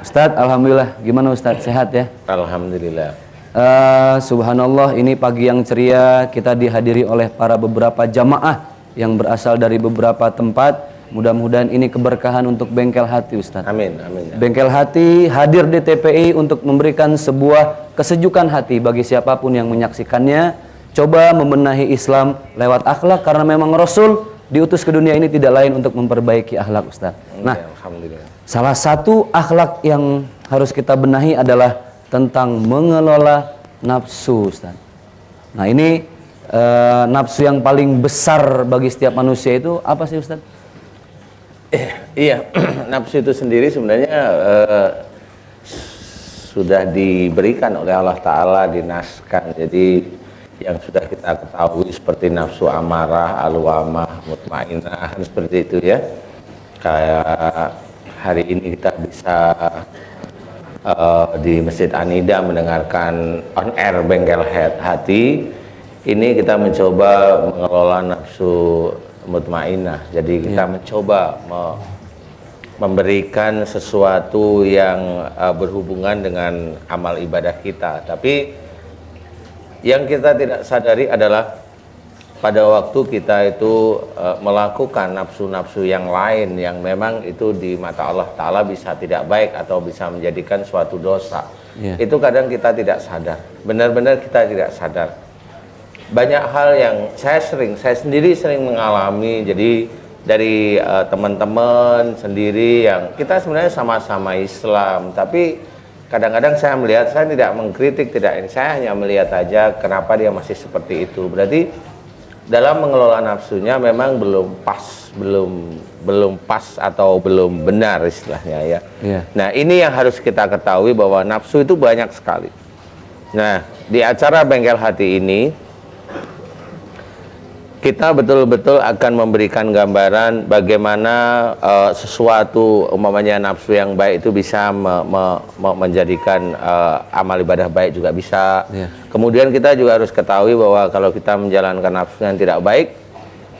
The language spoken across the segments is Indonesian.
Ustadz, alhamdulillah. Gimana Ustadz? Sehat ya? Alhamdulillah. Subhanallah, ini pagi yang ceria. Kita dihadiri oleh beberapa jamaah yang berasal dari beberapa tempat. Mudah-mudahan ini keberkahan untuk Bengkel Hati, Ustadz. Amin, amin. Bengkel Hati hadir di TPI untuk memberikan sebuah kesejukan hati bagi siapapun yang menyaksikannya. Coba membenahi Islam lewat akhlak, karena memang Rasul diutus ke dunia ini tidak lain untuk memperbaiki akhlak, Ustadz. Nah, alhamdulillah. Salah satu akhlak yang harus kita benahi adalah tentang mengelola nafsu, Ustaz. Nah, ini nafsu yang paling besar bagi setiap manusia itu apa sih, Ustaz? Iya, nafsu itu sendiri sebenarnya sudah diberikan oleh Allah Ta'ala, dinaskan. Jadi yang sudah kita ketahui seperti nafsu amarah, alwamah, mutmainah, seperti itu ya. Kayak hari ini kita bisa di Masjid Anida mendengarkan on air Bengkel Hati. Ini kita mencoba mengelola nafsu mutmainah. Jadi kita mencoba memberikan sesuatu yang berhubungan dengan amal ibadah kita. Tapi yang kita tidak sadari adalah pada waktu kita itu melakukan nafsu-nafsu yang lain yang memang itu di mata Allah Ta'ala bisa tidak baik atau bisa menjadikan suatu dosa. Itu kadang kita tidak sadar, benar-benar kita tidak sadar. Banyak hal yang saya sendiri sering mengalami. Jadi dari teman-teman sendiri yang kita sebenarnya sama-sama Islam, tapi kadang-kadang saya melihat, saya tidak mengkritik, saya hanya melihat aja kenapa dia masih seperti itu. Berarti dalam mengelola nafsunya memang belum pas atau belum benar istilahnya ya. Nah, ini yang harus kita ketahui bahwa nafsu itu banyak sekali. Nah, di acara Bengkel Hati ini kita betul-betul akan memberikan gambaran bagaimana sesuatu umpamanya nafsu yang baik itu bisa menjadikan amal ibadah baik juga bisa. Kemudian kita juga harus ketahui bahwa kalau kita menjalankan nafsu yang tidak baik,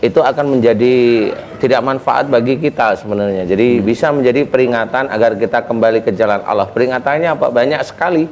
itu akan menjadi tidak manfaat bagi kita sebenarnya. Jadi bisa menjadi peringatan agar kita kembali ke jalan Allah. Peringatannya apa? Banyak sekali.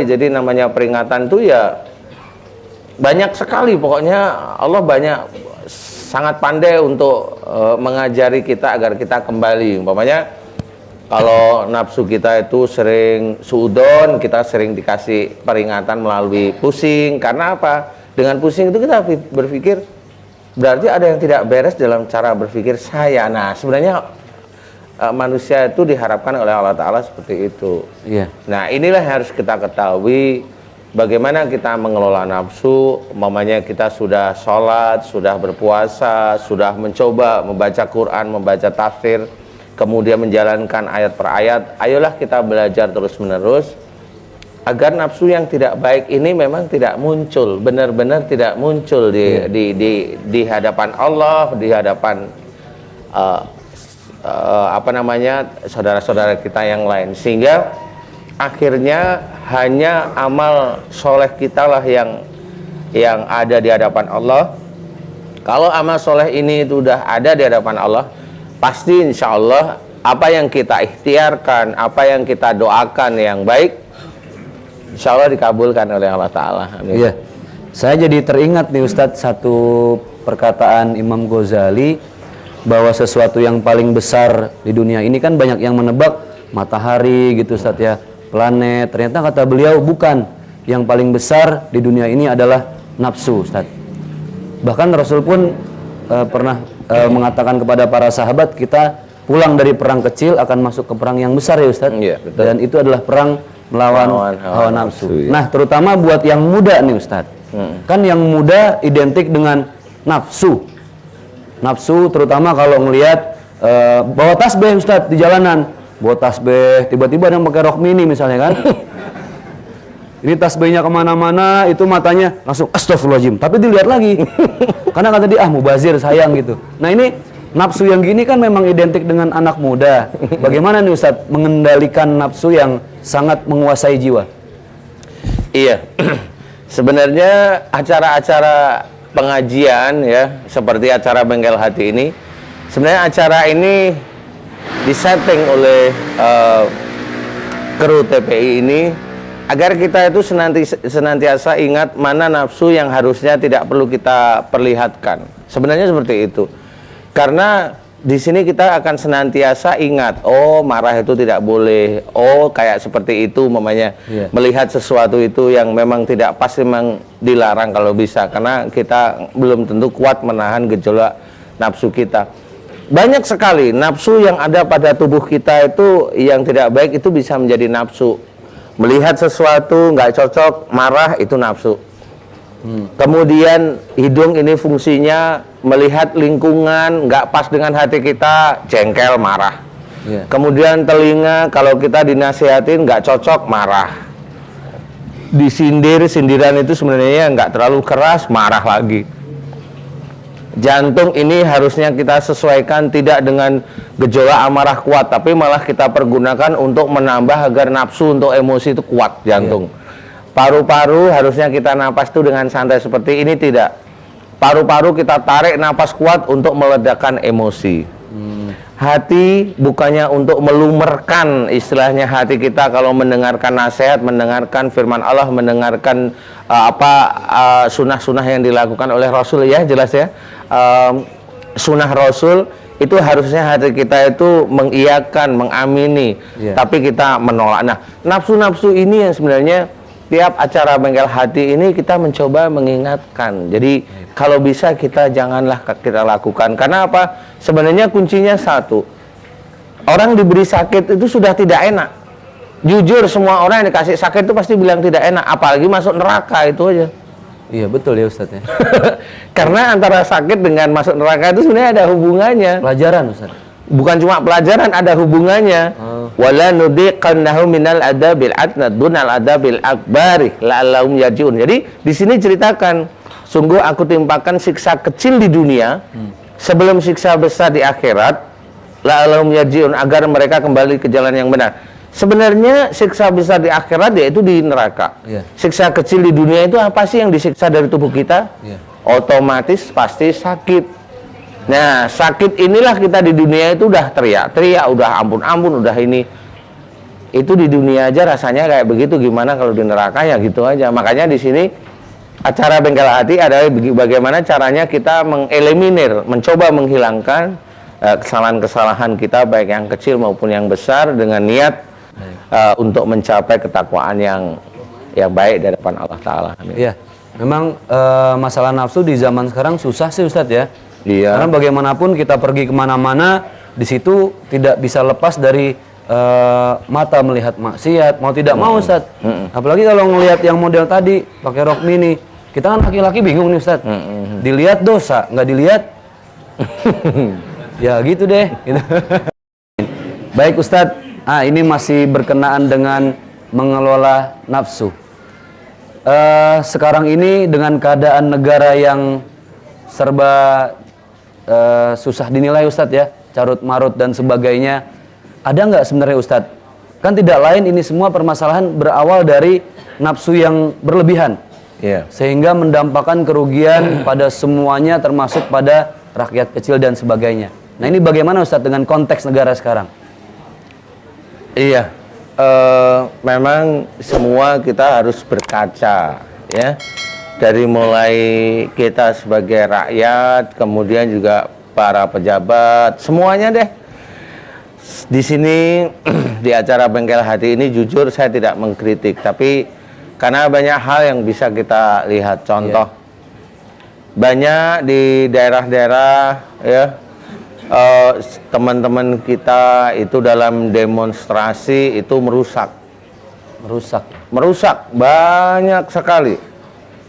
Jadi namanya peringatan itu ya banyak sekali. Pokoknya Allah sangat pandai untuk mengajari kita agar kita kembali. Umpamanya kalau nafsu kita itu sering suudon, kita sering dikasih peringatan melalui pusing. Karena apa? Dengan pusing itu kita berpikir berarti ada yang tidak beres dalam cara berpikir saya. Nah, sebenarnya manusia itu diharapkan oleh Allah Ta'ala seperti itu. Nah, inilah yang harus kita ketahui. Bagaimana kita mengelola nafsu, umpamanya kita sudah sholat, sudah berpuasa, sudah mencoba membaca Quran, membaca tafsir, kemudian menjalankan ayat per ayat. Ayolah kita belajar terus-menerus agar nafsu yang tidak baik ini memang tidak muncul, benar-benar tidak muncul di hadapan Allah, di hadapan saudara-saudara kita yang lain, sehingga akhirnya hanya amal soleh kita lah yang ada di hadapan Allah. Kalau amal soleh ini itu udah ada di hadapan Allah, pasti insya Allah apa yang kita ikhtiarkan, apa yang kita doakan yang baik, insya Allah dikabulkan oleh Allah Ta'ala. Iya. Saya jadi teringat nih Ustadz satu perkataan Imam Ghazali, bahwa sesuatu yang paling besar di dunia ini kan banyak yang menebak matahari gitu Ustadz ya, planet. Ternyata kata beliau bukan. Yang paling besar di dunia ini adalah nafsu, Ustaz. Bahkan Rasul pun pernah mengatakan kepada para sahabat, kita pulang dari perang kecil akan masuk ke perang yang besar ya Ustaz. Dan itu adalah perang melawan hawa nafsu. Nah, terutama buat yang muda nih Ustaz. Kan yang muda identik dengan nafsu. Nafsu terutama kalau ngelihat bawa tasbih Ustaz di jalanan. Bawa tasbih, tiba-tiba ada yang pakai rok mini misalnya kan. Ini tasbihnya kemana-mana, itu matanya langsung astagfirullahaladzim. Tapi dilihat lagi, karena kata dia, mubazir sayang gitu. Nah ini nafsu yang gini kan memang identik dengan anak muda. Bagaimana nih Ustaz mengendalikan nafsu yang sangat menguasai jiwa? Iya, sebenarnya acara-acara pengajian ya, seperti acara Bengkel Hati ini, sebenarnya acara ini disetting oleh kru TPI ini agar kita itu senantiasa ingat mana nafsu yang harusnya tidak perlu kita perlihatkan. Sebenarnya seperti itu. Karena di sini kita akan senantiasa ingat, oh marah itu tidak boleh, oh kayak seperti itu mamanya. Melihat sesuatu itu yang memang tidak pas memang dilarang kalau bisa, karena kita belum tentu kuat menahan gejolak nafsu kita. Banyak sekali nafsu yang ada pada tubuh kita itu yang tidak baik itu bisa menjadi nafsu. Melihat sesuatu nggak cocok, marah, itu nafsu. Kemudian hidung ini fungsinya melihat lingkungan nggak pas dengan hati kita, jengkel, marah. Kemudian telinga kalau kita dinasihatin nggak cocok, marah. Sindiran itu sebenarnya nggak terlalu keras, marah lagi. Jantung ini harusnya kita sesuaikan tidak dengan gejolak amarah kuat, tapi malah kita pergunakan untuk menambah agar nafsu untuk emosi itu kuat jantung. Paru-paru harusnya kita napas itu dengan santai, seperti ini tidak. Paru-paru kita tarik napas kuat untuk meledakkan emosi. Hati bukannya untuk melumerkan, istilahnya hati kita kalau mendengarkan nasihat, mendengarkan firman Allah, mendengarkan sunnah-sunnah yang dilakukan oleh Rasul, ya jelas ya. Sunnah Rasul itu harusnya hati kita itu mengiyakan, mengamini, tapi kita menolak. Nah, nafsu-nafsu ini yang sebenarnya tiap acara bengkel hati ini kita mencoba mengingatkan. Jadi kalau bisa kita janganlah kita lakukan. Karena apa? Sebenarnya kuncinya satu. Orang diberi sakit itu sudah tidak enak. Jujur, semua orang yang dikasih sakit itu pasti bilang tidak enak, apalagi masuk neraka, itu aja. Iya betul ya Ustadz ya. Karena antara sakit dengan masuk neraka itu sebenarnya ada hubungannya. Pelajaran Ustadz. Bukan cuma pelajaran, ada hubungannya. Wala nudiqannahum minal adabil adna dunal adabil akbari la'allahum yarji'un. Jadi di sini ceritakan, sungguh aku timpakan siksa kecil di dunia sebelum siksa besar di akhirat, la'allahum yarji'un, agar mereka kembali ke jalan yang benar. Sebenarnya siksa besar di akhirat yaitu di neraka. Siksa kecil di dunia itu apa sih yang disiksa dari tubuh kita? Otomatis pasti sakit. Nah, sakit inilah kita di dunia itu udah teriak-teriak, udah ampun-ampun, udah ini. Itu di dunia aja rasanya kayak begitu, gimana kalau di neraka ya gitu aja. Makanya di sini acara bengkel hati adalah bagaimana caranya kita mengeliminir, mencoba menghilangkan kesalahan-kesalahan kita baik yang kecil maupun yang besar dengan niat untuk mencapai ketakwaan yang baik di hadapan Allah Ta'ala. Iya, memang masalah nafsu di zaman sekarang susah sih Ustadz ya. Iya. Karena bagaimanapun kita pergi kemana-mana, di situ tidak bisa lepas dari mata melihat maksiat, mau tidak mau Ustadz. Apalagi kalau ngelihat yang model tadi pakai rok mini, kita kan laki-laki bingung nih Ustadz. Dilihat dosa, nggak dilihat, ya gitu deh. Gitu. Baik Ustadz, ini masih berkenaan dengan mengelola nafsu. Sekarang ini dengan keadaan negara yang serba susah dinilai Ustadz ya, carut marut dan sebagainya, ada nggak sebenarnya Ustadz? Kan tidak lain ini semua permasalahan berawal dari nafsu yang berlebihan, sehingga mendampakkan kerugian pada semuanya, termasuk pada rakyat kecil dan sebagainya. Nah ini bagaimana Ustadz dengan konteks negara sekarang? Iya, memang semua kita harus berkaca ya. Dari mulai kita sebagai rakyat, kemudian juga para pejabat, semuanya deh. Di sini di acara bengkel hati ini jujur saya tidak mengkritik, tapi karena banyak hal yang bisa kita lihat. Contoh, banyak di daerah-daerah ya, teman-teman kita itu dalam demonstrasi itu merusak banyak sekali.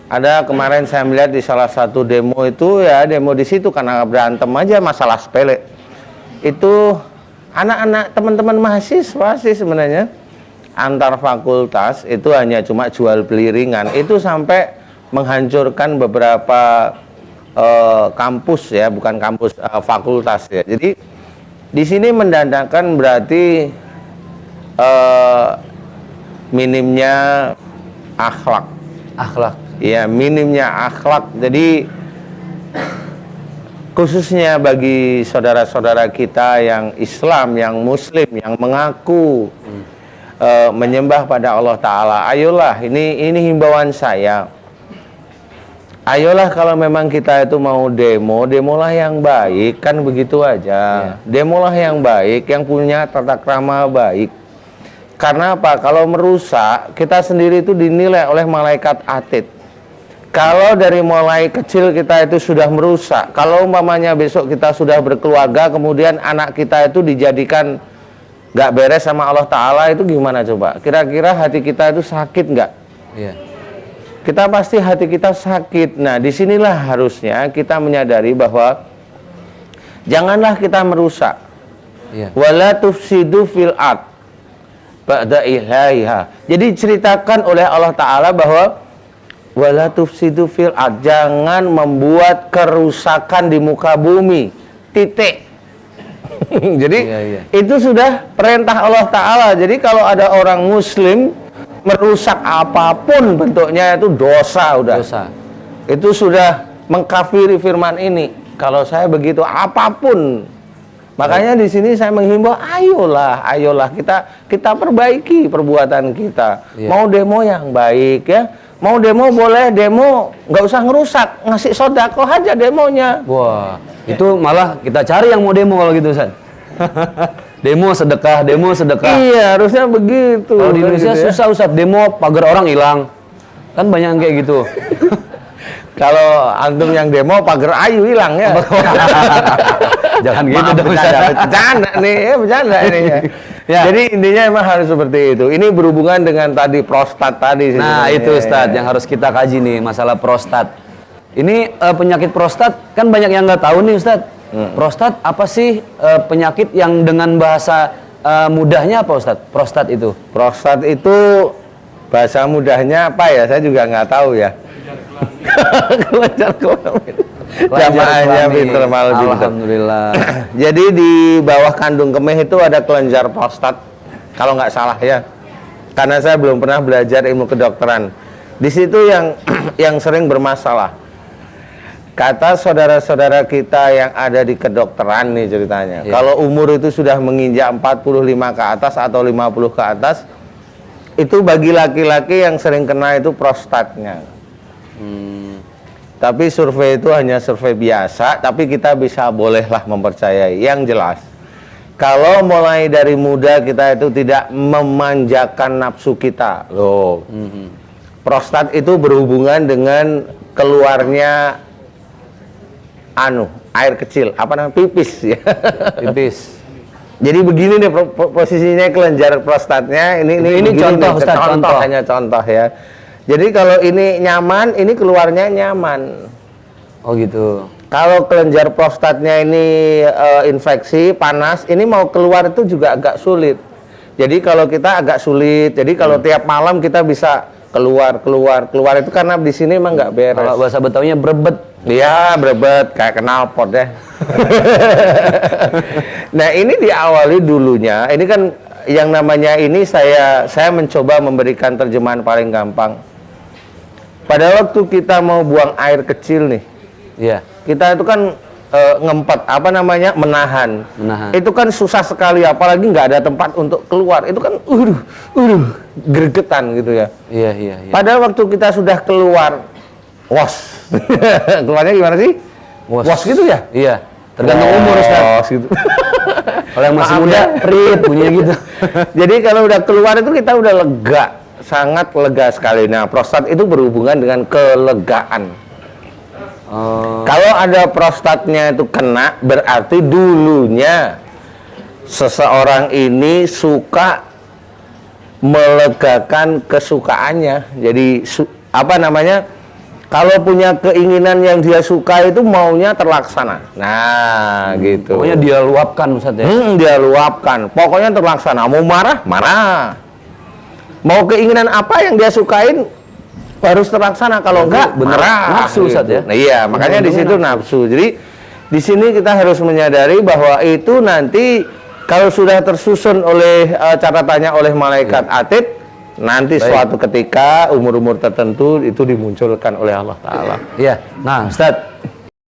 Ada kemarin saya melihat di salah satu demo itu ya, demo di situ karena berantem aja masalah sepele. Itu anak-anak teman-teman mahasiswa sih sebenarnya, antar fakultas itu hanya cuma jual beli ringan, itu sampai menghancurkan beberapa kampus ya, bukan kampus, fakultas ya. Jadi di sini mendandakan berarti minimnya akhlak. Ya, minimnya akhlak. Jadi khususnya bagi saudara-saudara kita yang Islam, yang Muslim, yang mengaku menyembah pada Allah Ta'ala. Ayolah, ini himbauan saya. Ayolah kalau memang kita itu mau demo, demolah yang baik, kan begitu aja. Demolah yang baik, yang punya tata krama baik. Karena apa? Kalau merusak, kita sendiri itu dinilai oleh malaikat atid. Kalau dari mulai kecil kita itu sudah merusak, kalau umpamanya besok kita sudah berkeluarga, kemudian anak kita itu dijadikan nggak beres sama Allah Ta'ala, itu gimana coba? Kira-kira hati kita itu sakit nggak? Iya. Kita pasti hati kita sakit. Nah, disinilah harusnya kita menyadari bahwa janganlah kita merusak. Iya. Wala tufsidu fil ard ba'da ihlaiha. Jadi ceritakan oleh Allah Ta'ala bahwa wala tufsidu fil ard, jangan membuat kerusakan di muka bumi. Titik. Jadi itu sudah perintah Allah Ta'ala. Jadi kalau ada orang Muslim merusak apapun bentuknya, itu dosa udah. Dosa. Itu sudah mengkafiri firman ini. Kalau saya begitu apapun. Makanya di sini saya menghimbau, ayolah kita perbaiki perbuatan kita. Iya. Mau demo yang baik ya. Mau demo boleh demo, nggak usah ngerusak, ngasih sodako aja demonya. Wah, itu malah kita cari yang mau demo kalau gitu, Ustaz. Demo sedekah. Iya, harusnya begitu. Kalau di Indonesia gitu ya. susah, Ustaz, demo pagar orang hilang. Kan banyak yang kayak gitu. Kalau antum yang demo pagar ayu hilang ya. Jangan gitu Maaf, dong, Ustaz. bercanda nih, bercanda ini ya. Ya. Jadi intinya emang harus seperti itu. Ini berhubungan dengan tadi prostat tadi. Nah, itu Ustaz yang harus kita kaji nih, masalah prostat. Ini penyakit prostat kan banyak yang nggak tahu nih, Ustaz. Prostat apa sih penyakit yang dengan bahasa mudahnya apa, Ustaz? Prostat itu. Prostat itu bahasa mudahnya apa ya? Saya juga nggak tahu ya. Kelenjar kelamin. Jamaahnya pinter, malah pinter. Alhamdulillah. Jadi di bawah kandung kemih itu ada kelenjar prostat, kalau nggak salah ya. Karena saya belum pernah belajar ilmu kedokteran. Di situ yang sering bermasalah. Kata saudara-saudara kita yang ada di kedokteran nih ceritanya. Kalau umur itu sudah menginjak 45 ke atas atau 50 ke atas, itu bagi laki-laki yang sering kena itu prostatnya. Tapi survei itu hanya survei biasa, tapi kita bisa bolehlah mempercayai. Yang jelas, kalau mulai dari muda kita itu tidak memanjakan nafsu kita, loh. Prostat itu berhubungan dengan keluarnya air kecil, apa namanya, pipis ya. Pipis. Jadi begini nih posisinya kelenjar prostatnya. Ini contoh, Ustaz, contoh. Hanya contoh ya. Jadi kalau ini nyaman, ini keluarnya nyaman. Oh gitu. Kalau kelenjar prostatnya ini infeksi, panas, ini mau keluar itu juga agak sulit. Jadi kalau kita agak sulit, jadi kalau tiap malam kita bisa keluar itu karena di sini emang nggak beres. Kalau bahasa Betawinya brebet. Iya, brebet kayak knalpot deh. Nah, ini diawali dulunya. Ini kan yang namanya ini saya mencoba memberikan terjemahan paling gampang. Pada waktu kita mau buang air kecil nih, Iya. kita itu kan ngempet, apa namanya, menahan. Itu kan susah sekali, apalagi nggak ada tempat untuk keluar. Itu kan, gregetan gitu ya. Iya. Pada waktu kita sudah keluar, was, keluarnya gimana sih? Was gitu ya? Iya. Tergantung umur, Ustaz. Gitu. Kalau yang masih muda, prit bunyinya gitu. Jadi kalau udah keluar itu kita udah lega, sangat lega sekali. Nah, prostat itu berhubungan dengan kelegaan. Kalau ada prostatnya itu kena, berarti dulunya seseorang ini suka melegakan kesukaannya. Jadi apa namanya? Kalau punya keinginan yang dia suka itu maunya terlaksana. Nah, gitu. Pokoknya dia luapkan, Ustaz ya. Dia luapkan. Pokoknya terlaksana. Mau marah, marah. Mau keinginan apa yang dia sukain harus terlaksana. Kalau enggak, marah. Nafsu, Ustaz ya. Nah, iya, makanya di situ nafsu. Jadi di sini kita harus menyadari bahwa itu nanti kalau sudah tersusun oleh catatannya oleh malaikat atid, nanti suatu ketika umur-umur tertentu itu dimunculkan oleh Allah Ta'ala. Iya. Nah, Ustaz,